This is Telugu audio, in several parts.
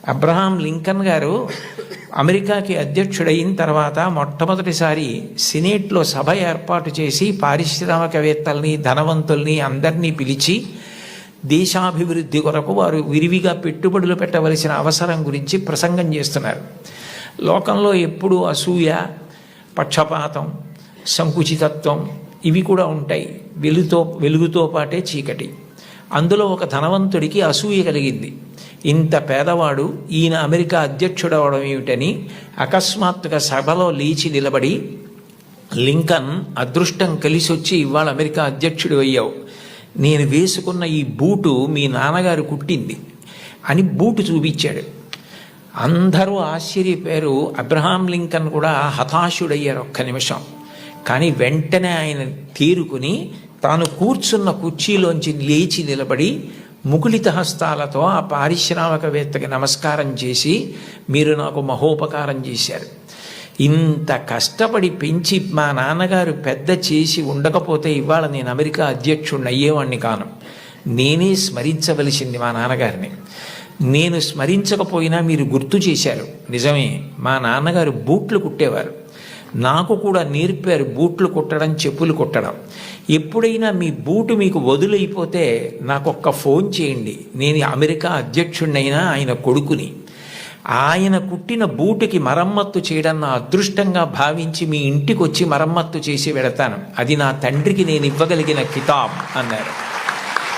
అబ్రహాం లింకన్ గారు అమెరికాకి అధ్యక్షుడయిన తర్వాత మొట్టమొదటిసారి సినేట్లో సభ ఏర్పాటు చేసి పారిశ్రామికవేత్తల్ని ధనవంతుల్ని అందరినీ పిలిచి దేశాభివృద్ధి కొరకు వారు విరివిగా పెట్టుబడులు పెట్టవలసిన అవసరం గురించి ప్రసంగం చేస్తున్నారు. లోకంలో ఎప్పుడూ అసూయ, పక్షపాతం, సంకుచితత్వం ఇవి కూడా ఉంటాయి. వెలుగుతో పాటే చీకటి. అందులో ఒక ధనవంతుడికి అసూయ కలిగింది. ఇంత పేదవాడు ఈయన అమెరికా అధ్యక్షుడు అవడం ఏమిటని అకస్మాత్తుగా సభలో లేచి నిలబడి, లింకన్, అదృష్టం కలిసి వచ్చి ఇవాళ అమెరికా అధ్యక్షుడు అయ్యావు. నేను వేసుకున్న ఈ బూటు మీ నాన్నగారు కుట్టింది అని బూటు చూపించాడు. అందరూ ఆశ్చర్యపోయారు. అబ్రహాం లింకన్ కూడా హతాశుడయ్యారు ఒక్క నిమిషం. కానీ వెంటనే ఆయన తేరుకుని తాను కూర్చున్న కుర్చీలోంచి లేచి నిలబడి ముకుళిత హస్తాలతో ఆ పారిశ్రామికవేత్తకి నమస్కారం చేసి, మీరు నాకు మహోపకారం చేశారు. ఇంత కష్టపడి పెంచి మా నాన్నగారు పెద్ద చేసి ఉండకపోతే ఇవాళ నేను అమెరికా అధ్యక్షుడిని అయ్యేవాడిని కాను. నేనే స్మరించవలసింది మా నాన్నగారిని. నేను స్మరించకపోయినా మీరు గుర్తు చేశారు. నిజమే, మా నాన్నగారు బూట్లు కుట్టేవారు. నాకు కూడా నేర్పారు బూట్లు కుట్టడం, చెప్పులు కుట్టడం. ఎప్పుడైనా మీ బూటు మీకు వదులైపోతే నాకొక్క ఫోన్ చేయండి. నేను అమెరికా అధ్యక్షుడినైనా ఆయన కొడుకుని. ఆయన కుట్టిన బూటుకి మరమ్మత్తు చేయడం నా అదృష్టంగా భావించి మీ ఇంటికి వచ్చి మరమ్మత్తు చేసి వెడతాను. అది నా తండ్రికి నేను ఇవ్వగలిగిన కితాబ్ అన్నారు.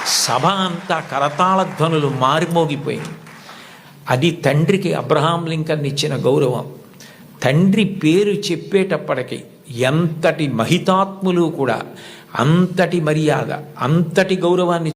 సభ అంతా కరతాళ ధ్వనులు మారిమోగిపోయింది. అది తండ్రికి అబ్రహాం లింకన్ ఇచ్చిన గౌరవం. తండ్రి పేరు చెప్పేటప్పటికి ఎంతటి మహితాత్ములు కూడా అంతటి మర్యాద, అంతటి గౌరవాన్ని